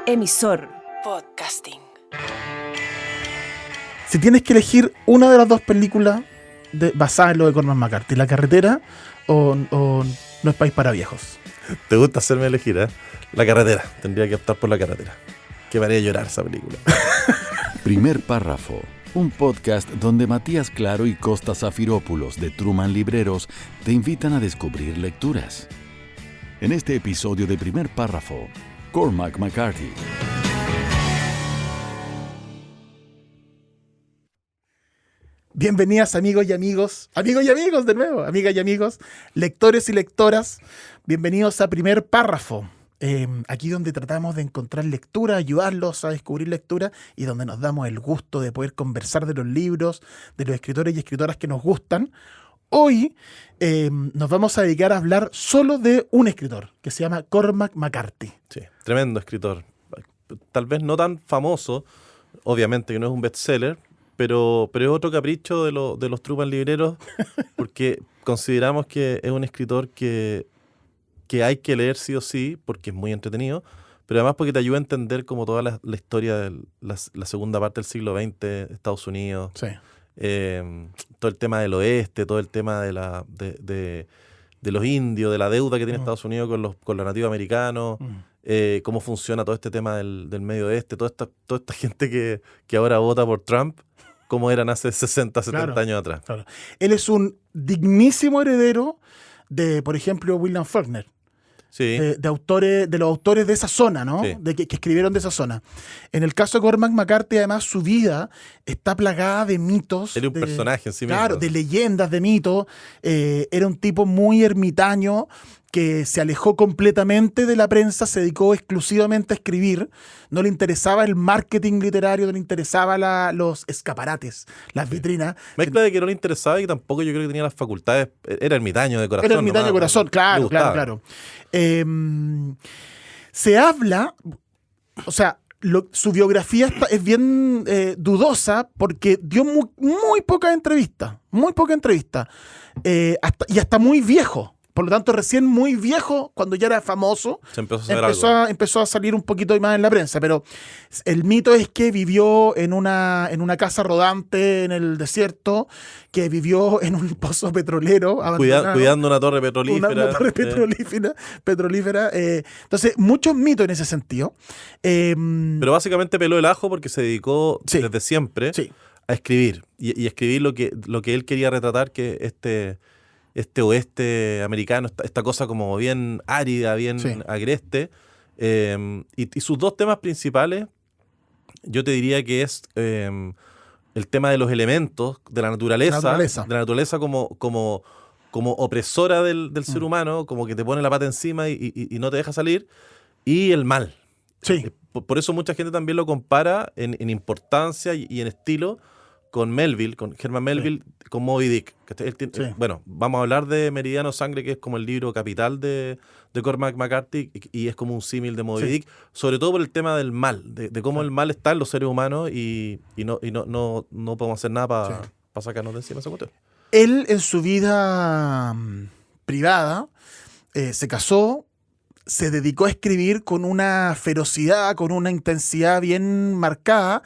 Emisor Podcasting. Si tienes que elegir una de las dos películas basadas en lo de Cormac McCarthy, La carretera o No es país para viejos. Te gusta hacerme elegir, ¿eh? La carretera. Tendría que optar por La carretera. Que me haría llorar esa película. Primer Párrafo, un podcast donde Matías Claro y Costa Zafirópulos de Truman Libreros te invitan a descubrir lecturas. En este episodio de Primer Párrafo, Cormac McCarthy. Bienvenidas amigos y amigos de nuevo, amigas y amigos, lectores y lectoras, bienvenidos a Primer Párrafo, aquí donde tratamos de encontrar lectura, ayudarlos a descubrir lectura y donde nos damos el gusto de poder conversar de los libros, de los escritores y escritoras que nos gustan. Hoy nos vamos a dedicar a hablar solo de un escritor que se llama Cormac McCarthy. Sí, tremendo escritor. Tal vez no tan famoso, obviamente que no es un bestseller, pero es otro capricho de los Truman Libreros, porque consideramos que es un escritor que hay que leer sí o sí, porque es muy entretenido, pero además porque te ayuda a entender como toda la historia de la segunda parte del siglo XX de Estados Unidos. Sí. Todo el tema del oeste, todo el tema de los indios, de la deuda que tiene Estados Unidos con los nativos americanos, cómo funciona todo este tema del medio oeste, toda esta gente que ahora vota por Trump, cómo eran hace 60, 70 años atrás. Claro. Él es un dignísimo heredero de, por ejemplo, William Faulkner. Sí. De los autores de esa zona, ¿no? Sí. Que escribieron de esa zona. En el caso de Cormac McCarthy, además, su vida está plagada de mitos. Era un personaje en sí mismo. Claro, de leyendas, de mitos. Era un tipo muy ermitaño que se alejó completamente de la prensa, se dedicó exclusivamente a escribir. No le interesaba el marketing literario, no le interesaba los escaparates, las vitrinas. Mezcla de que no le interesaba y que tampoco yo creo que tenía las facultades. Era ermitaño de corazón. Era ermitaño de corazón, claro. Se habla, o sea, su biografía es bien dudosa porque dio muy pocas entrevistas, y hasta muy viejo. Por lo tanto, recién muy viejo, cuando ya era famoso, empezó a salir un poquito más en la prensa. Pero el mito es que vivió en una casa rodante en el desierto, que vivió en un pozo petrolero abandonado, cuidando una torre petrolífera. Una torre petrolífera. Entonces, muchos mitos en ese sentido. Pero básicamente peló el ajo porque se dedicó desde siempre a escribir. Y escribir lo que él quería retratar, que este oeste americano, esta cosa como bien árida, bien agreste. Y sus dos temas principales, yo te diría que es el tema de los elementos, de la naturaleza como opresora del ser humano, como que te pone la pata encima y no te deja salir, y el mal. Sí. Por eso mucha gente también lo compara en importancia y en estilo con Herman Melville, con Moby Dick. Bueno, vamos a hablar de Meridiano Sangre, que es como el libro capital de Cormac McCarthy, y es como un símil de Moby Dick, sobre todo por el tema del mal, de cómo el mal está en los seres humanos y no podemos hacer nada para sacarnos de encima esa cuestión. Él, en su vida privada, se casó, se dedicó a escribir con una ferocidad, con una intensidad bien marcada.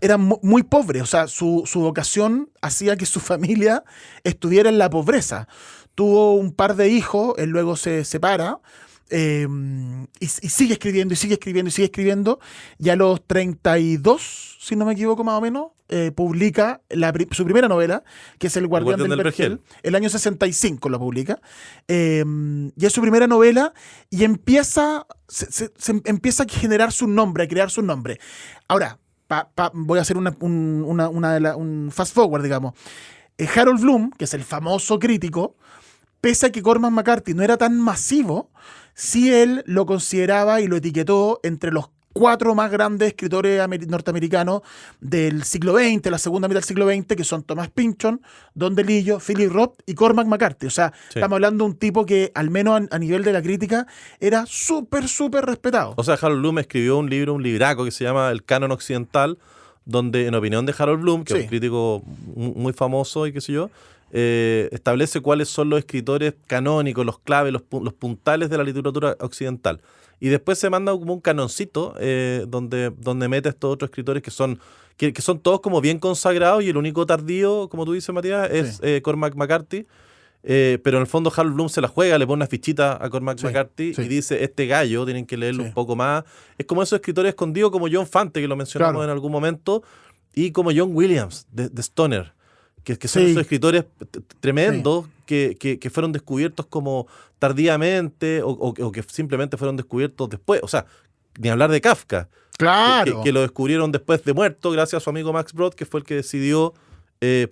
Era muy pobre, o sea, su vocación hacía que su familia estuviera en la pobreza. Tuvo un par de hijos, él luego se separa y sigue escribiendo, y a los 32, si no me equivoco más o menos, publica su primera novela, que es El Guardián del Vergel. El año 65 lo publica, y es su primera novela, y empieza a generar su nombre, a crear su nombre. Ahora, voy a hacer un fast forward, digamos. Harold Bloom, que es el famoso crítico, pese a que Cormac McCarthy no era tan masivo, sí él lo consideraba y lo etiquetó entre los 4 más grandes escritores norteamericanos del siglo XX, la segunda mitad del siglo XX, que son Thomas Pynchon, Don DeLillo, Philip Roth y Cormac McCarthy. O sea, estamos hablando de un tipo que, al menos a nivel de la crítica, era súper respetado. O sea, Harold Bloom escribió un libraco que se llama El Canon Occidental, donde, en opinión de Harold Bloom, que es un crítico muy famoso y qué sé yo, establece cuáles son los escritores canónicos, los claves, los puntales de la literatura occidental. Y después se manda como un canoncito donde mete a estos otros escritores que son todos como bien consagrados, y el único tardío, como tú dices, Matías, es Cormac McCarthy. Pero en el fondo Harold Bloom se la juega, le pone una fichita a Cormac McCarthy y dice, este gallo tienen que leerlo un poco más. Es como esos escritores escondidos como John Fante, que lo mencionamos en algún momento, y como John Williams de Stoner, que son esos escritores tremendos que fueron descubiertos como tardíamente o que simplemente fueron descubiertos después. O sea, ni hablar de Kafka, que lo descubrieron después de muerto gracias a su amigo Max Brod, que fue el que decidió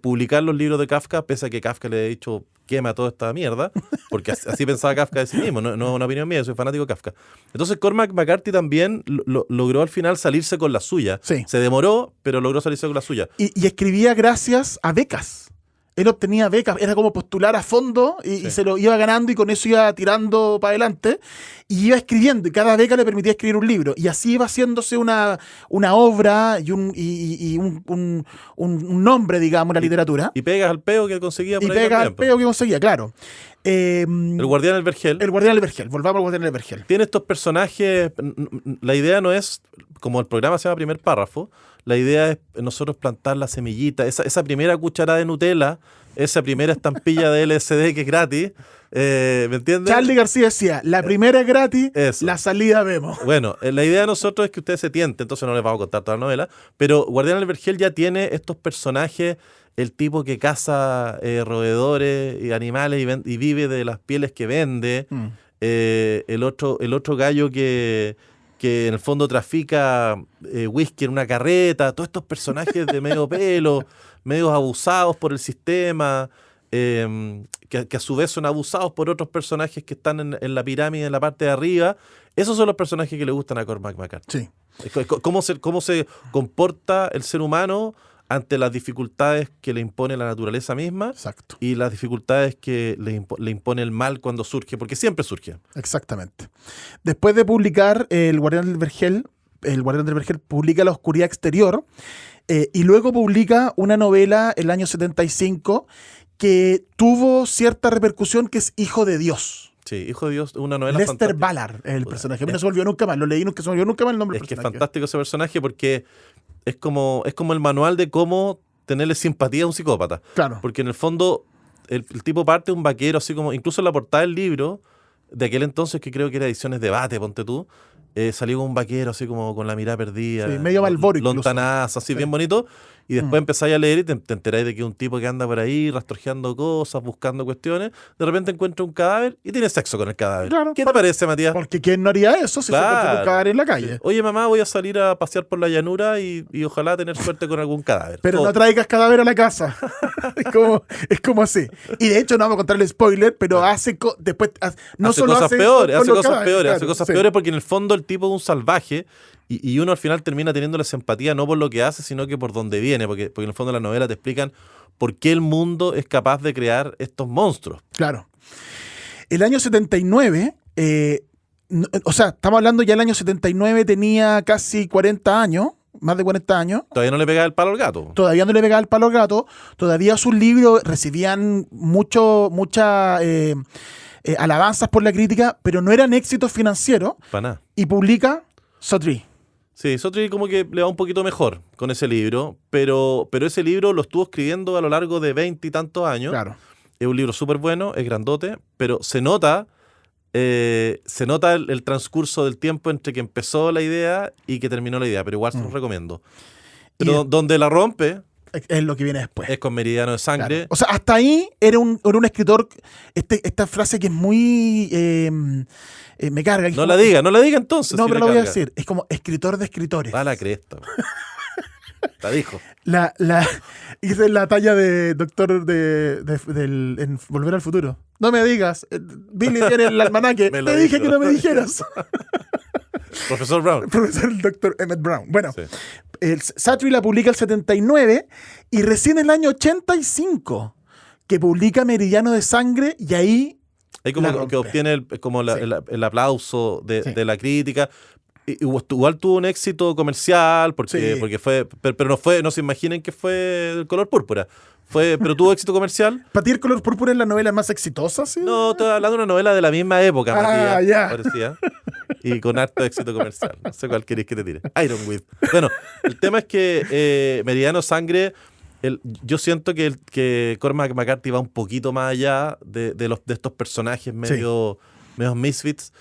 publicar los libros de Kafka, pese a que Kafka le ha dicho quema toda esta mierda, porque así pensaba Kafka de sí mismo, no es una opinión mía, yo soy fanático de Kafka. Entonces Cormac McCarthy también logró al final salirse con la suya. Se demoró, pero logró salirse con la suya. Y escribía gracias a becas. Él obtenía becas, era como postular a fondo y se lo iba ganando, y con eso iba tirando para adelante y iba escribiendo, y cada beca le permitía escribir un libro, y así iba haciéndose una obra y un nombre, digamos, en la literatura. Y pegas al peo que conseguía por ahí. Y pegas al peo que conseguía, claro. El Guardián del Vergel. El Guardián del Vergel, volvamos al Guardián del Vergel. Tiene estos personajes, la idea no es, como el programa se llama Primer Párrafo, la idea es nosotros plantar la semillita, esa primera cucharada de Nutella, esa primera estampilla de LSD que es gratis, ¿me entiendes? Charlie García decía, la primera es gratis, la salida vemos. Bueno, la idea de nosotros es que ustedes se tienten, entonces no les vamos a contar toda la novela, pero Guardián del Vergel ya tiene estos personajes, el tipo que caza roedores y animales y vive de las pieles que vende, el otro gallo que en el fondo trafica whisky en una carreta, todos estos personajes de medio pelo, medios abusados por el sistema, que a su vez son abusados por otros personajes que están en la pirámide en la parte de arriba. Esos son los personajes que le gustan a Cormac McCarthy. Sí. ¿Cómo se comporta el ser humano ante las dificultades que le impone la naturaleza misma. Exacto. Y las dificultades que le impone el mal cuando surge, porque siempre surge. Exactamente. Después de publicar El Guardián del Vergel publica La Oscuridad Exterior, y luego publica una novela el año 75 que tuvo cierta repercusión, que es Hijo de Dios. Sí, Hijo de Dios, una novela Lester fantástica. Ballard es el personaje. A mí no se me olvidó nunca más. Lo leí, nunca se me olvidó nunca más el nombre del personaje. personaje. Es que es fantástico ese personaje porque es como el manual de cómo tenerle simpatía a un psicópata. Claro. Porque en el fondo el tipo parte de un vaquero, así como incluso en la portada del libro, de aquel entonces, que creo que era Ediciones Debate, ponte tú, salió con un vaquero así como con la mirada perdida. Sí, medio Malboro incluso. Lontanazo, así bien bonito. Y después empezáis a leer y te enteráis de que es un tipo que anda por ahí rastrojeando cosas, buscando cuestiones. De repente encuentra un cadáver y tiene sexo con el cadáver. Claro, ¿qué te parece, Matías? Porque ¿quién no haría eso si se encuentra un cadáver en la calle? Oye, mamá, voy a salir a pasear por la llanura y ojalá tener suerte con algún cadáver. Pero no traigas cadáver a la casa. es como así. Y de hecho, no vamos a contar el spoiler, pero hace cosas peores porque en el fondo el tipo es un salvaje. Y uno al final termina teniendo la simpatía no por lo que hace, sino que por dónde viene, porque en el fondo la novela te explican por qué el mundo es capaz de crear estos monstruos. Claro. El año 79, estamos hablando ya del año 79, tenía casi 40 años, más de 40 años. Todavía no le pegaba el palo al gato. Todavía no le pegaba el palo al gato, todavía sus libros recibían muchas alabanzas por la crítica, pero no eran éxitos financieros. Para nada. Y publica Sotri. Sí, Sotri como que le va un poquito mejor con ese libro, pero ese libro lo estuvo escribiendo a lo largo de 20 y tantos años. Claro. Es un libro súper bueno, es grandote, pero se nota el transcurso del tiempo entre que empezó la idea y que terminó la idea, pero igual se los recomiendo. Pero donde la rompe es lo que viene después. Es con Meridiano de Sangre. Claro. O sea, hasta ahí era un escritor, esta frase que es muy... me carga. No la diga entonces. No, pero lo voy a decir. Es como escritor de escritores. Da la cresta. La dijo. Hice la talla de doctor en Volver al Futuro. No me digas. Billy tiene el almanaque. Te dije que no me dijeras. Profesor Brown. Profesor el doctor Emmett Brown. Bueno, sí. Suttree la publica el 79 y recién en el año 85 que publica Meridiano de Sangre y ahí como que obtiene el aplauso de la crítica. Igual tuvo un éxito comercial, porque fue, pero no se imaginen que fue El color púrpura. Pero tuvo éxito comercial. ¿Para ti El color púrpura es la novela más exitosa? ¿Sí? No, estoy hablando de una novela de la misma época, Matías, ya. parecía. Y con harto éxito comercial. No sé cuál queréis que te tire. Ironweed. Bueno, el tema es que Meridiano Sangre, yo siento que Cormac McCarthy va un poquito más allá de estos personajes medio misfits.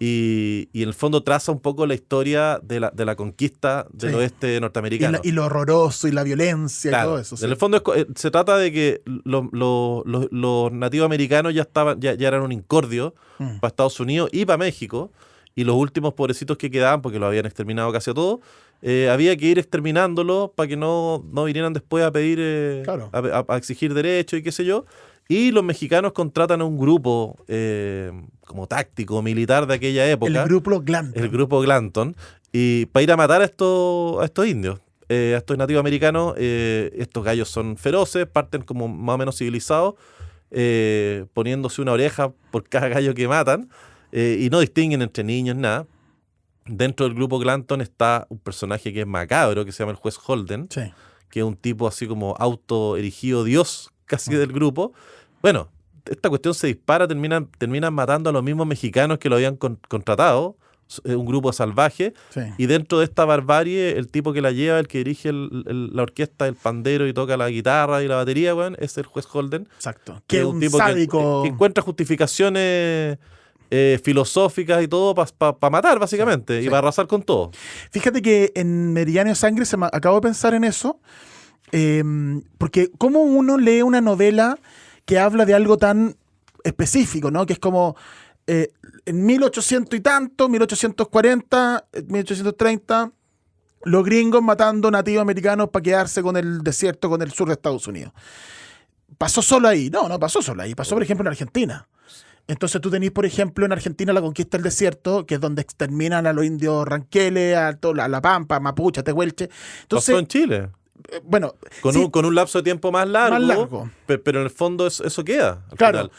Y en el fondo traza un poco la historia de la conquista del oeste norteamericano. Y lo horroroso y la violencia, claro, y todo eso. Sí. En el fondo se trata de que los nativos americanos ya eran un incordio para Estados Unidos y para México. Y los últimos pobrecitos que quedaban, porque los habían exterminado casi a todos, había que ir exterminándolos para que no vinieran después a pedir, claro, a exigir derechos y qué sé yo. Y los mexicanos contratan a un grupo como táctico, militar de aquella época. El grupo Glanton. Y para ir a matar a estos indios, a estos nativos americanos. Estos gallos son feroces, parten como más o menos civilizados, poniéndose una oreja por cada gallo que matan, y no distinguen entre niños, nada. Dentro del grupo Glanton está un personaje que es macabro, que se llama el juez Holden, que es un tipo así como autoerigido dios casi del grupo. Bueno, esta cuestión se dispara, terminan matando a los mismos mexicanos que lo habían contratado, un grupo salvaje, y dentro de esta barbarie, el tipo que la lleva, el que dirige la orquesta, el pandero y toca la guitarra y la batería, bueno, es el juez Holden. Exacto. Que es un tipo que encuentra justificaciones filosóficas y todo para matar, básicamente, y para arrasar con todo. Fíjate que en Meridiano Sangre acabo de pensar en eso, porque cómo uno lee una novela que habla de algo tan específico, ¿no? Que es como en 1800 y tanto, 1840, 1830, los gringos matando nativos americanos para quedarse con el desierto, con el sur de Estados Unidos. ¿Pasó solo ahí? No pasó solo ahí. Pasó, por ejemplo, en Argentina. Entonces tú tenés, por ejemplo, en Argentina la conquista del desierto, que es donde exterminan a los indios ranqueles, a la Pampa, Mapuche, Tehuelche. Entonces, pasó en Chile. Bueno, con un lapso de tiempo más largo. Pero en el fondo eso queda. Claro,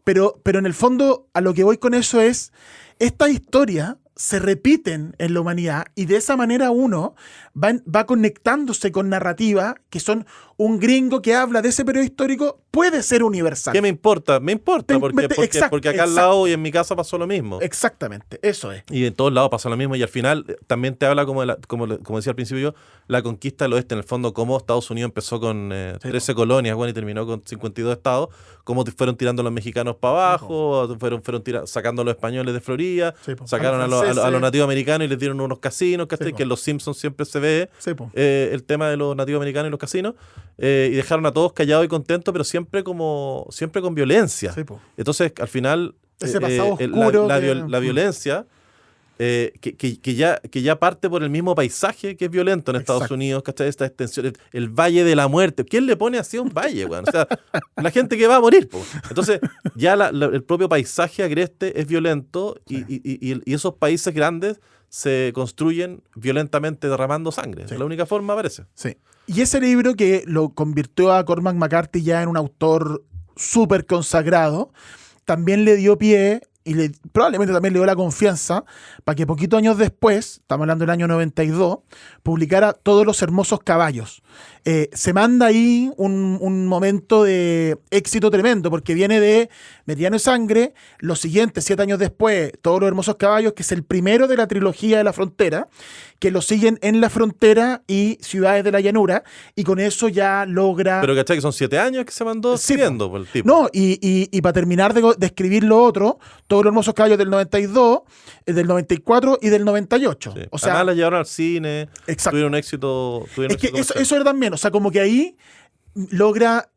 pero en el fondo a lo que voy con eso es, estas historias se repiten en la humanidad y de esa manera uno va conectándose con narrativas que son un gringo que habla de ese periodo histórico, puede ser universal. ¿Qué me importa? Me importa, porque acá al lado y en mi casa pasó lo mismo. Exactamente, eso es. Y en todos lados pasó lo mismo y al final también te habla, como decía al principio yo, la conquista del oeste, en el fondo, cómo Estados Unidos empezó con 13 colonias, bueno, y terminó con 52 estados, cómo fueron tirando a los mexicanos para abajo, fueron sacando a los españoles de Florida, sacaron a los nativos americanos y les dieron unos casinos, que en los Simpsons siempre se ve el tema de los nativos americanos y los casinos, y dejaron a todos callados y contentos, pero siempre con violencia. Entonces, al final, ese pasado oscuro la violencia, que ya parte por el mismo paisaje que es violento en Estados Unidos, ¿cachai? Esta extensión, el Valle de la Muerte. ¿Quién le pone así a un valle, weón? O sea, la gente que va a morir, po. Entonces, ya el propio paisaje agreste es violento y esos países grandes se construyen violentamente derramando sangre. Es la única forma, parece. Sí. Y ese libro que lo convirtió a Cormac McCarthy ya en un autor súper consagrado, también le dio pie y probablemente también le dio la confianza para que poquitos años después, estamos hablando del año 92, publicara Todos los hermosos caballos. Se manda ahí un momento de éxito tremendo, porque viene de Meridiano Sangre, los siguientes, 7 años después, Todos los hermosos caballos, que es el primero de la trilogía de la frontera, que lo siguen En la frontera y Ciudades de la llanura, y con eso ya logra... Pero ¿cachai? Que son 7 años que se mandó escribiendo por el tipo. No, y para terminar de escribir lo otro, Todos los hermosos caballos del 92, del 94 y del 98. Sí. O sea, además la llevaron al cine, tuvieron éxito. Es que eso era también, o sea, como que ahí logra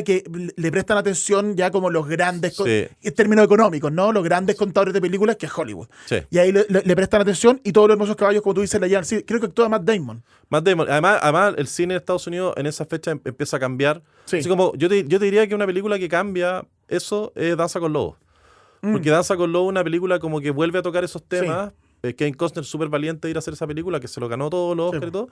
que le prestan atención ya como los grandes, en términos económicos, ¿no? Los grandes contadores de películas, que es Hollywood. Sí. Y ahí le prestan atención, y Todos los hermosos caballos, como tú dices, la llevan. Sí, creo que actúa Matt Damon. Además, el cine de Estados Unidos en esa fecha empieza a cambiar. Sí. Así como yo te diría que una película que cambia eso es Danza con Lobos. Porque Danza con Lobos es una película como que vuelve a tocar esos temas. Kevin Costner súper valiente de ir a hacer esa película, que se lo ganó todos los Oscars y todo.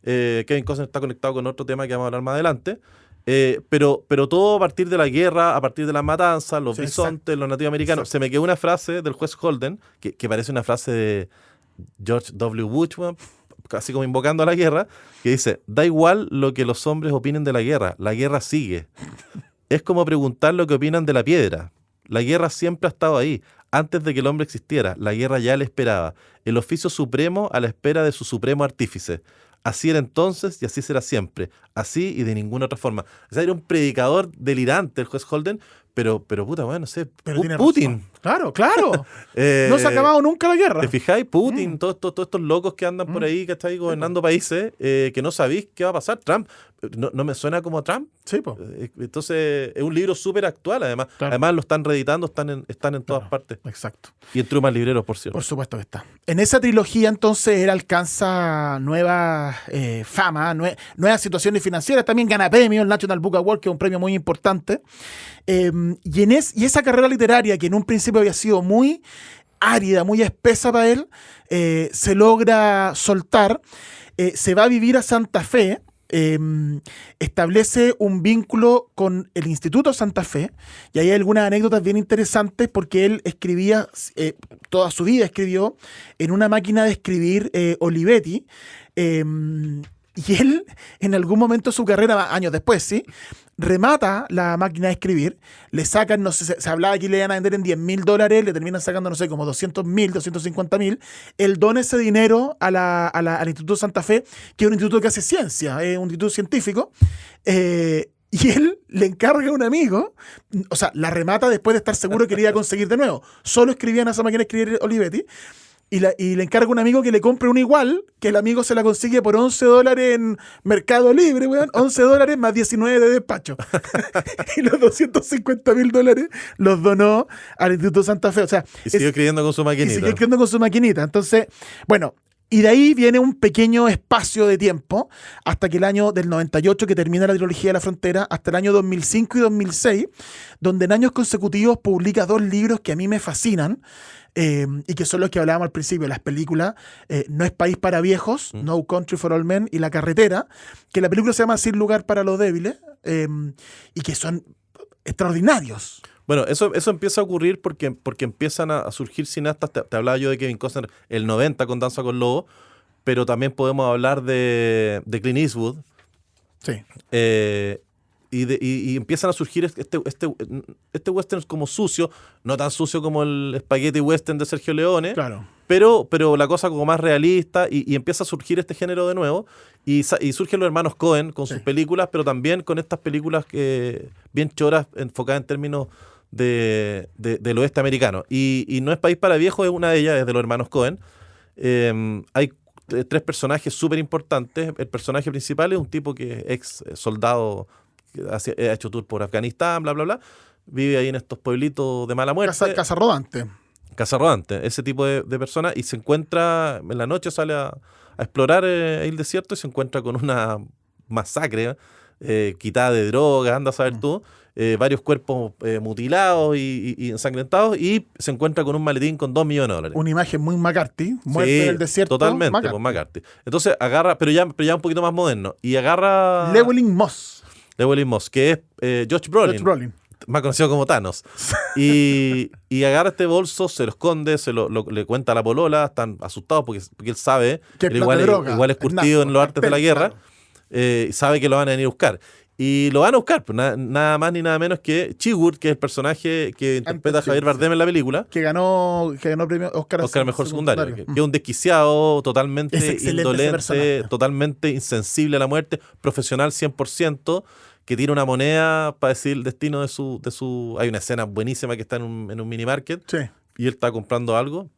Kevin Costner está conectado con otro tema que vamos a hablar más adelante. Pero todo a partir de la guerra, a partir de las matanzas, los bisontes, los nativos americanos. Se me quedó una frase del juez Holden, que parece una frase George W. Bush, casi como invocando a la guerra, que dice, da igual lo que los hombres opinen de la guerra sigue. Es como preguntar lo que opinan de la piedra. La guerra siempre ha estado ahí. Antes de que el hombre existiera, la guerra ya le esperaba. El oficio supremo a la espera de su supremo artífice. Así era entonces y así será siempre. Así y de ninguna otra forma. O sea, era un predicador delirante el juez Holden, pero puta, bueno, no sé, Putin. Razón. Claro. No se ha acabado nunca la guerra. ¿Te fijáis? Putin, todos estos locos que andan por ahí, que están gobernando países, que no sabéis qué va a pasar. Trump, ¿no me suena como Trump? Sí, pues. Entonces, es un libro súper actual, además. Claro. Además, lo están reeditando, están en todas partes. Exacto. Y en Truman Libreros, por cierto. Por supuesto que está. En esa trilogía, entonces, él alcanza nueva fama, nuevas situaciones financieras. También gana premio, el National Book Award, que es un premio muy importante. Y esa carrera literaria, que en un principio había sido muy árida, muy espesa para él, se logra soltar. Se va a vivir a Santa Fe. Establece un vínculo con el Instituto Santa Fe, y hay algunas anécdotas bien interesantes porque él escribía, toda su vida escribió en una máquina de escribir Olivetti, y él en algún momento de su carrera, años después, ¿sí?, remata la máquina de escribir, le sacan, no sé, se hablaba que le iban a vender en $10,000, le terminan sacando, no sé, como 200,000, 250,000. Él dona ese dinero al Instituto Santa Fe, que es un instituto que hace ciencia, es un instituto científico, y él le encarga a un amigo, o sea, la remata después de estar seguro que le iba a conseguir de nuevo. Solo escribía en esa máquina de escribir Olivetti. Y le encarga a un amigo que le compre una igual, que el amigo se la consigue por $11 en Mercado Libre, weón. $11 más 19 de despacho. Y los $250,000 los donó al Instituto Santa Fe. O sea, y siguió escribiendo con su maquinita. Y siguió escribiendo con su maquinita. Entonces, bueno, y de ahí viene un pequeño espacio de tiempo hasta que el año del 98, que termina la trilogía de la frontera, hasta el año 2005 y 2006, donde en años consecutivos publica 2 libros que a mí me fascinan, y que son los que hablábamos al principio, las películas No es país para viejos, No Country for All Men, y La carretera, que la película se llama Sin lugar para los débiles, y que son extraordinarios. Bueno, eso empieza a ocurrir porque empiezan a surgir cineastas. Te hablaba yo de Kevin Costner el 90 con Danza con Lobos, pero también podemos hablar de Clint Eastwood. Sí. Y empiezan a surgir este western como sucio, no tan sucio como el spaghetti western de Sergio Leone, Claro. pero la cosa como más realista, y empieza a surgir este género de nuevo, y surgen los hermanos Coen con sus películas, pero también con estas películas bien choras, enfocadas en términos del oeste americano. Y No es país para viejos es una de ellas, es de los hermanos Coen. Hay 3 personajes súper importantes. El personaje principal es un tipo que es ex soldado, que ha hecho tour por Afganistán, bla, bla, bla. Vive ahí en estos pueblitos de mala muerte. Casa rodante. Casa rodante, ese tipo de personas. Y se encuentra, en la noche sale a explorar el desierto y se encuentra con una masacre, quitada de drogas, anda a saber tú. Varios cuerpos mutilados y ensangrentados, y se encuentra con un maletín con $2 millones. Una imagen muy McCarthy, muerte en el desierto. Totalmente, McCarthy. con McCarthy. Entonces agarra, pero ya un poquito más moderno, y agarra Llewellyn Moss, que es Josh Brolin, más conocido como Thanos. y agarra este bolso, se lo esconde, le cuenta a la polola, están asustados porque él sabe, él igual es curtido en los artes de la guerra, sabe que lo van a venir a buscar. Y lo van a buscar, pues, nada más ni nada menos que Chigurh, que es el personaje que interpreta a Javier Bardem en la película. Que ganó premio Oscar mejor secundario. Que es un desquiciado, totalmente indolente, totalmente insensible a la muerte, profesional 100%, que tiene una moneda para decir el destino de su... Hay una escena buenísima que está en un mini market, sí, y él está comprando algo.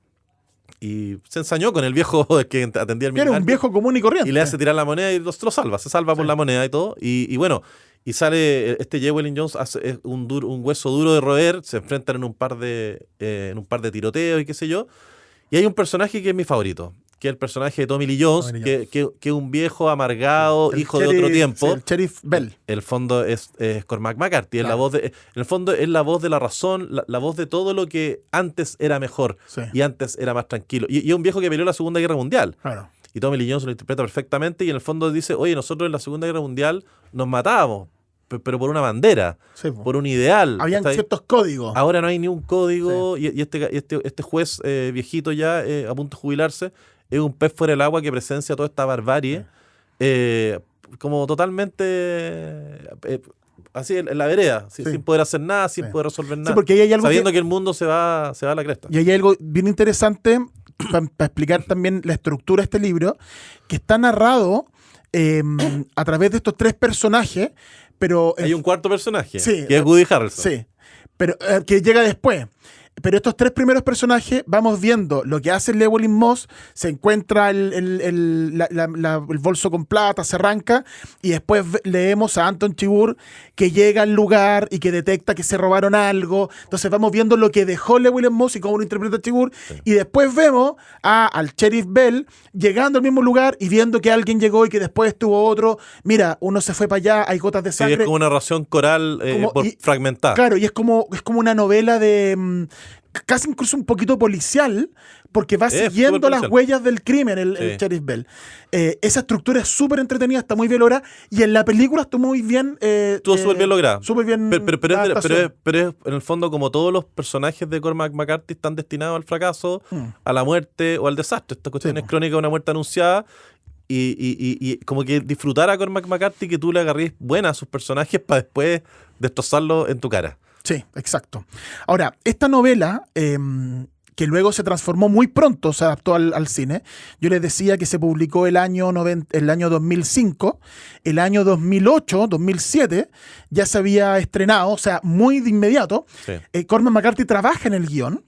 Y se ensañó con el viejo que atendía el minimarket. Era un viejo común y corriente. Y le hace tirar la moneda y lo salva. Se salva por la moneda y todo. Y bueno, y sale este Llewellyn Jones, hace un hueso duro de roer. Se enfrentan en un par de tiroteos y qué sé yo. Y hay un personaje que es mi favorito, que es el personaje de Tommy Lee Jones, que es un viejo amargado, hijo de otro tiempo. El Sheriff Bell. El fondo es Cormac McCarthy. Es la voz en el fondo es la voz de la razón, la voz de todo lo que antes era mejor, y antes era más tranquilo. Y es un viejo que peleó la Segunda Guerra Mundial. Claro. Y Tommy Lee Jones lo interpreta perfectamente, y en el fondo dice, oye, nosotros en la Segunda Guerra Mundial nos matábamos, pero por una bandera, Sí, por un ideal. Habían ciertos códigos. Ahora no hay ni un código, y este juez viejito ya, a punto de jubilarse, es un pez fuera del agua que presencia toda esta barbarie, como totalmente así en la vereda, sin poder hacer nada, sin poder resolver nada, porque ahí hay algo sabiendo que el mundo se va a la cresta. Y ahí hay algo bien interesante para explicar también la estructura de este libro, que está narrado a través de estos tres personajes, pero... Hay un cuarto personaje, sí, que es Woody Harrelson. Sí, pero que llega después. Pero estos tres primeros personajes vamos viendo lo que hace Llewellyn Moss, se encuentra el bolso con plata, se arranca, y después leemos a Anton Chigurh que llega al lugar y que detecta que se robaron algo. Entonces vamos viendo lo que dejó Llewellyn Moss y cómo lo interpreta Chigurh, y después vemos al sheriff Bell llegando al mismo lugar y viendo que alguien llegó y que después estuvo otro. Mira, uno se fue para allá, hay gotas de sangre. Sí, es como una narración coral fragmentada. Claro, y es como una novela de... casi incluso un poquito policial, porque va siguiendo las huellas del crimen, el Sheriff Bell. Esa estructura es súper entretenida, está muy bien lograda, y en la película está muy bien... Estuvo súper bien lograda. Súper bien. Pero es, en el fondo, como todos los personajes de Cormac McCarthy están destinados al fracaso, a la muerte o al desastre. Esta cuestión es crónica de una muerte anunciada, y como que disfrutar a Cormac McCarthy, que tú le agarrís buena a sus personajes para después destrozarlo en tu cara. Sí, exacto. Ahora, esta novela, que luego se transformó muy pronto, se adaptó al cine. Yo les decía que se publicó el año 2005, el año 2008, 2007, ya se había estrenado, o sea, muy de inmediato. Sí. Cormac McCarthy trabaja en el guión,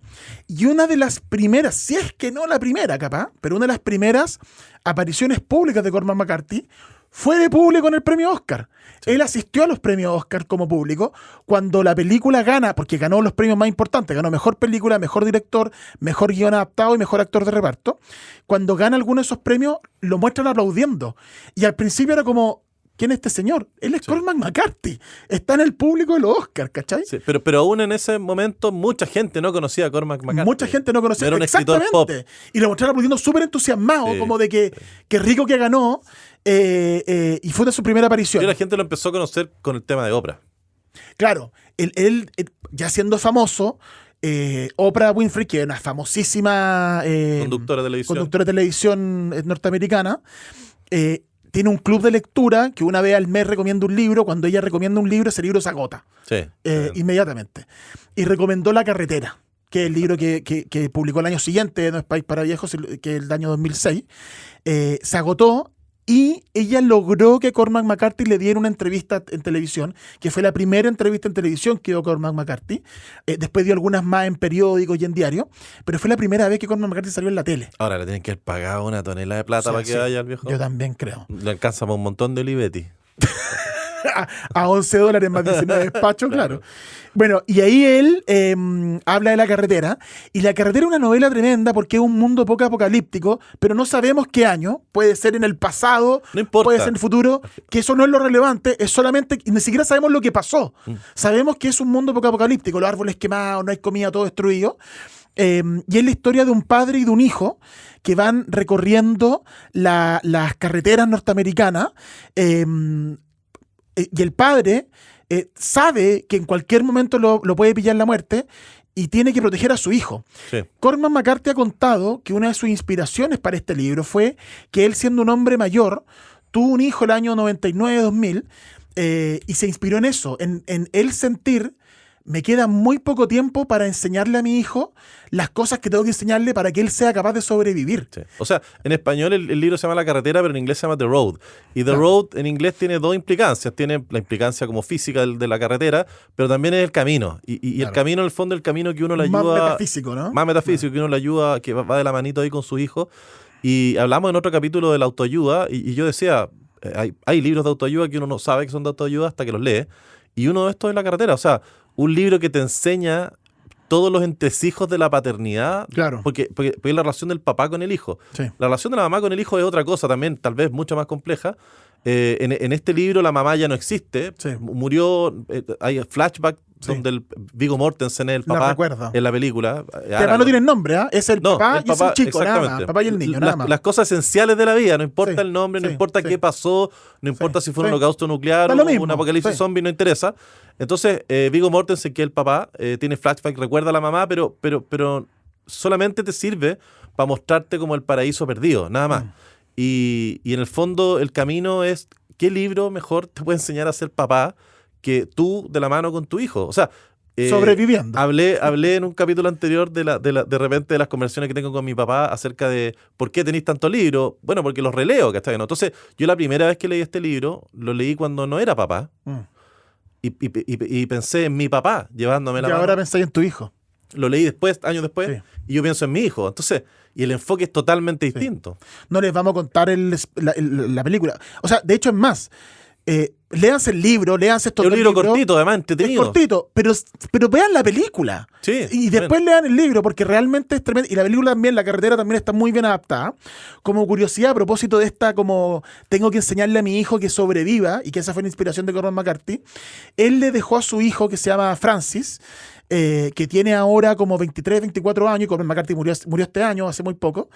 y una de las primeras, si es que no la primera capaz, pero una de las primeras apariciones públicas de Cormac McCarthy fue de público en el premio Oscar. Sí. Él asistió a los premios Oscar como público cuando la película gana, porque ganó los premios más importantes, ganó mejor película, mejor director, mejor guión adaptado y mejor actor de reparto. Cuando gana alguno de esos premios, lo muestran aplaudiendo. Y al principio era como, ¿quién es este señor? Él es Cormac McCarthy. Está en el público de los Oscars, ¿cachai? Sí, pero aún en ese momento mucha gente no conocía a Cormac McCarthy. Mucha gente no conocía. Era un escritor pop. Y lo mostraron aplaudiendo súper entusiasmado, como de que rico que ganó. Y fue de su primera aparición. Y la gente lo empezó a conocer con el tema de Oprah. Claro, él ya siendo famoso, Oprah Winfrey, que es una famosísima conductora de televisión norteamericana, tiene un club de lectura que una vez al mes recomienda un libro. Cuando ella recomienda un libro, ese libro se agota inmediatamente. Y recomendó La carretera, que es el libro que publicó el año siguiente, No es país para viejos, que es el año 2006. Se agotó. Y ella logró que Cormac McCarthy le diera una entrevista en televisión, que fue la primera entrevista en televisión que dio Cormac McCarthy. Después dio algunas más en periódicos y en diarios, pero fue la primera vez que Cormac McCarthy salió en la tele. Ahora le tienen que haber pagado una tonelada de plata para que vaya al viejo. Yo también creo. Le alcanza para un montón de Olivetti. a $11 más de despacho, claro. Bueno, y ahí él habla de La carretera, y La carretera es una novela tremenda porque es un mundo poco apocalíptico, pero no sabemos qué año, puede ser en el pasado, no importa, puede ser en el futuro, que eso no es lo relevante, es solamente, ni siquiera sabemos lo que pasó. Sabemos que es un mundo poco apocalíptico, los árboles quemados, no hay comida, todo destruido. Y es la historia de un padre y de un hijo que van recorriendo las carreteras norteamericanas, y el padre sabe que en cualquier momento lo puede pillar la muerte y tiene que proteger a su hijo. Sí. Cormac McCarthy ha contado que una de sus inspiraciones para este libro fue que él, siendo un hombre mayor, tuvo un hijo el año 99-2000, y se inspiró en eso, en él sentir: me queda muy poco tiempo para enseñarle a mi hijo las cosas que tengo que enseñarle para que él sea capaz de sobrevivir. Sí. O sea, en español el libro se llama La carretera, pero en inglés se llama The Road. Y The Road en inglés tiene dos implicancias. Tiene la implicancia como física de la carretera, pero también es el camino. Y el camino, en el fondo, el camino que uno le ayuda... Más metafísico, ¿no? Más metafísico, que uno le ayuda, que va de la manito ahí con su hijo. Y hablamos en otro capítulo de la autoayuda, y yo decía, hay libros de autoayuda que uno no sabe que son de autoayuda hasta que los lee. Y uno de estos es La carretera. O sea, un libro que te enseña todos los entresijos de la paternidad, claro, porque es la relación del papá con el hijo. Sí. La relación de la mamá con el hijo es otra cosa también, tal vez mucho más compleja. En este libro la mamá ya no existe, sí, murió, hay flashback donde el Viggo Mortensen es el papá en la película. Además no tienen nombre, ¿eh? Es el papá y es el chico, nada más. El papá y el niño, nada más. Las cosas esenciales de la vida, no importa el nombre, no importa qué pasó, no importa si fue un holocausto nuclear o un apocalipsis zombie, no interesa. Entonces, Viggo Mortensen, que es el papá, tiene flashback, recuerda a la mamá, pero solamente te sirve para mostrarte como el paraíso perdido, nada más. Y en el fondo el camino es ¿qué libro mejor te puede enseñar a ser papá que tú de la mano con tu hijo? O sea, sobreviviendo. Hablé en un capítulo anterior de repente de las conversaciones que tengo con mi papá acerca de ¿por qué tenéis tantos libros? Bueno, porque los releo, ¿cachai? Entonces, yo la primera vez que leí este libro, lo leí cuando no era papá. Y pensé en mi papá llevándome la mano. Y ahora pensáis en tu hijo. Lo leí después, años después, y yo pienso en mi hijo. Entonces, y el enfoque es totalmente distinto. No les vamos a contar la película. O sea, de hecho es más. Léanse el libro, léanse estos dos libros. Es un libro cortito, además, entretenido. Es cortito, pero vean la película. Sí, y después lean el libro, porque realmente es tremendo. Y la película también, La carretera también está muy bien adaptada. Como curiosidad, a propósito de esta, como tengo que enseñarle a mi hijo que sobreviva, y que esa fue la inspiración de Cormac McCarthy, él le dejó a su hijo, que se llama Francis, que tiene ahora como 23, 24 años, y Cormac McCarthy murió este año, hace muy poco,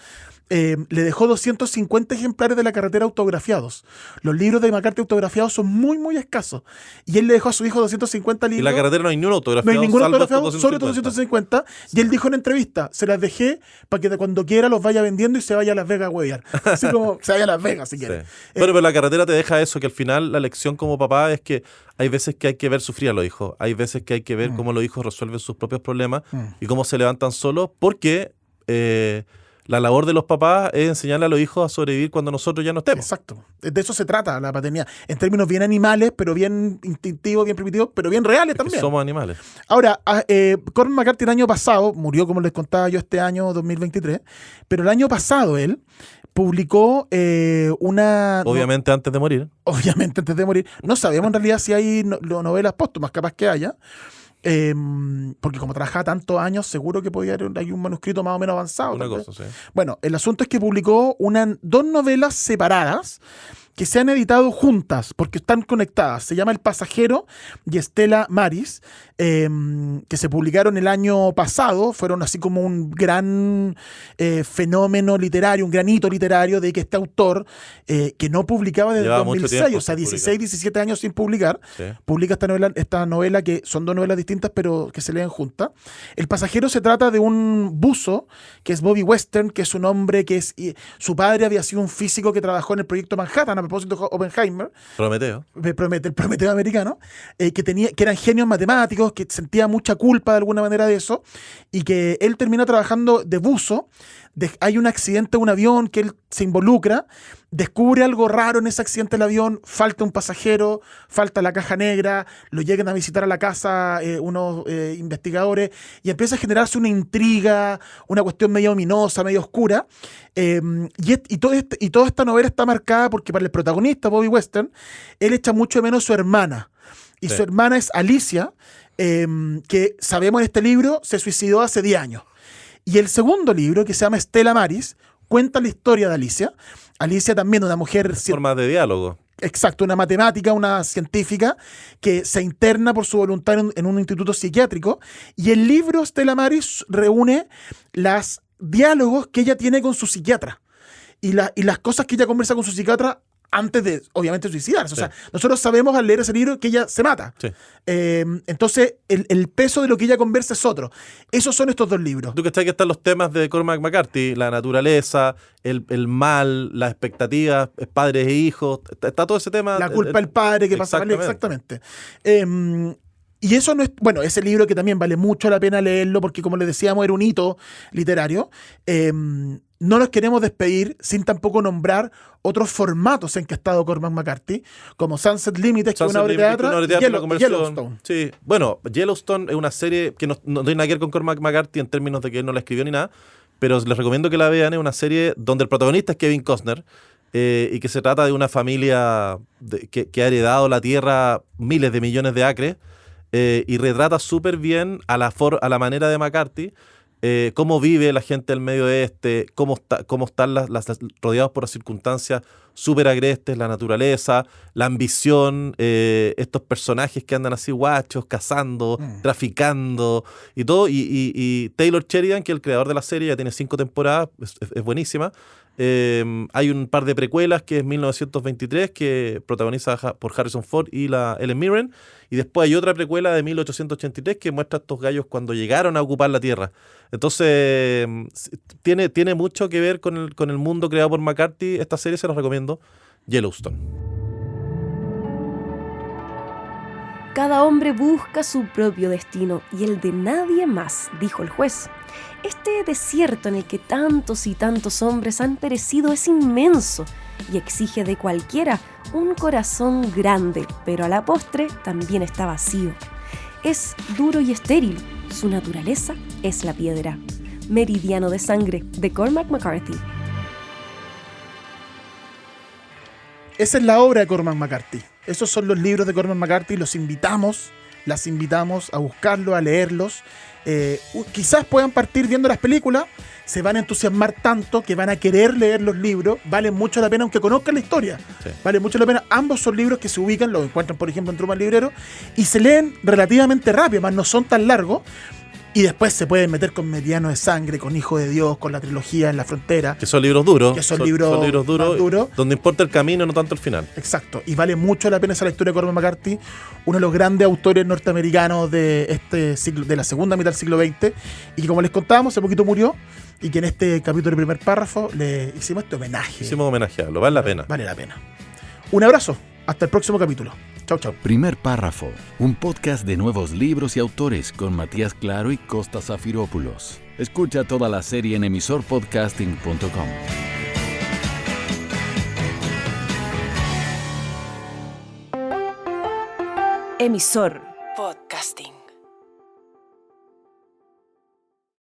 le dejó 250 ejemplares de La carretera autografiados. Los libros de McCarthy autografiados son muy, muy escasos. Y él le dejó a su hijo 250 libros. Y La carretera no hay ningún autografiado. No hay ningún autografiado, solo 250. Y él dijo en entrevista, se las dejé para que cuando quiera los vaya vendiendo y se vaya a Las Vegas a huevear. Así como se vaya a Las Vegas si quiere. Pero La carretera te deja eso, que al final la lección como papá es que hay veces que hay que ver sufrir a los hijos. Hay veces que hay que ver cómo los hijos resuelven sus propios problemas y cómo se levantan solos, porque la labor de los papás es enseñarle a los hijos a sobrevivir cuando nosotros ya no estemos. Exacto. De eso se trata la paternidad. En términos bien animales, pero bien instintivos, bien primitivos, pero bien reales también. Somos animales. Ahora, Cormac McCarthy el año pasado, murió como les contaba yo este año 2023, pero el año pasado él publicó una... Obviamente antes de morir. Obviamente antes de morir. No sabemos en realidad si hay novelas póstumas, capaz que haya. Porque como trabajaba tantos años, seguro que podía haber un manuscrito más o menos avanzado. Una cosa, sí. Bueno, el asunto es que publicó dos novelas separadas que se han editado juntas porque están conectadas. Se llama El pasajero y Stella Maris, que se publicaron el año pasado. Fueron así como un gran fenómeno literario, un gran hito literario de que este autor, que no publicaba desde 2006, o sea, 16, 17 años sin publicar, publica esta novela que son dos novelas distintas pero que se leen juntas. El pasajero se trata de un buzo que es Bobby Western, que es un hombre que su padre había sido un físico que trabajó en el proyecto Manhattan, a propósito de Oppenheimer. El Prometeo americano, que eran genios matemáticos, que sentía mucha culpa de alguna manera de eso, y que él termina trabajando de buzo. Hay un accidente de un avión que él se involucra, descubre algo raro en ese accidente del avión, falta un pasajero, falta la caja negra, lo llegan a visitar a la casa unos investigadores y empieza a generarse una intriga, una cuestión medio ominosa, medio oscura, y toda esta novela está marcada porque para el protagonista, Bobby Western, él echa mucho de menos a su hermana, y su hermana es Alicia, que sabemos en este libro se suicidó hace 10 años. Y el segundo libro, que se llama Stella Maris, cuenta la historia de Alicia. Alicia también, una mujer... Formas de diálogo. Exacto, una matemática, una científica que se interna por su voluntad en un instituto psiquiátrico. Y el libro Stella Maris reúne los diálogos que ella tiene con su psiquiatra. Y las cosas que ella conversa con su psiquiatra antes de, obviamente, suicidarse. O sea, nosotros sabemos al leer ese libro que ella se mata. Sí. Entonces, el peso de lo que ella conversa es otro. Esos son estos dos libros. Tú que estás, que están los temas de Cormac McCarthy, la naturaleza, el mal, las expectativas, padres e hijos, está todo ese tema. La culpa del padre que pasa mal, exactamente. Y eso no es, bueno, ese libro que también vale mucho la pena leerlo porque, como les decíamos, era un hito literario. No nos queremos despedir sin tampoco nombrar otros formatos en que ha estado Cormac McCarthy, como Sunset Limited, que es una obra de teatro, y Yellowstone. Sí, bueno, Yellowstone es una serie que no tiene nada que ver con Cormac McCarthy en términos de que él no la escribió ni nada, pero les recomiendo que la vean. Es una serie donde el protagonista es Kevin Costner, y que se trata de una familia que ha heredado la tierra, miles de millones de acres, y retrata súper bien a la manera de McCarthy cómo vive la gente del Medio Oeste, cómo están rodeados por las circunstancias súper agrestes, la naturaleza, la ambición, estos personajes que andan así guachos, cazando, traficando y todo. Y Taylor Sheridan, que es el creador de la serie, ya tiene 5 temporadas, es buenísima. Hay un par de precuelas, que es 1923, que protagoniza por Harrison Ford y la Helen Mirren, y después hay otra precuela de 1883 que muestra a estos gallos cuando llegaron a ocupar la Tierra. Entonces tiene mucho que ver con el mundo creado por McCarthy. Esta serie se los recomiendo, Yellowstone. Cada hombre busca su propio destino y el de nadie más, dijo el juez. Este desierto en el que tantos y tantos hombres han perecido es inmenso y exige de cualquiera un corazón grande, pero a la postre también está vacío. Es duro y estéril, su naturaleza es la piedra. Meridiano de sangre, de Cormac McCarthy. Esa es la obra de Cormac McCarthy. Esos son los libros de Cormac McCarthy. Las invitamos a buscarlos, a leerlos. Quizás puedan partir viendo las películas, se van a entusiasmar tanto que van a querer leer los libros. Vale mucho la pena, aunque conozcan la historia. Sí. Vale mucho la pena. Ambos son libros que se ubican, los encuentran, por ejemplo, en Truman Librero, y se leen relativamente rápido, más no son tan largos. Y después se pueden meter con Meridiano de Sangre, con Hijo de Dios, con la trilogía En la Frontera. Que son libros duros. Que son libros duros. Donde importa el camino, no tanto el final. Exacto. Y vale mucho la pena esa lectura de Cormac McCarthy, uno de los grandes autores norteamericanos de este siglo, de la segunda mitad del siglo XX, y que, como les contábamos, hace poquito murió, y que en este capítulo del primer párrafo le hicimos este homenaje. Hicimos homenajearlo, vale la pena. Vale la pena. Un abrazo. Hasta el próximo capítulo. Chau, chau. Primer Párrafo, un podcast de nuevos libros y autores con Matías Claro y Costa Zafiropoulos. Escucha toda la serie en emisorpodcasting.com. Emisor Podcasting.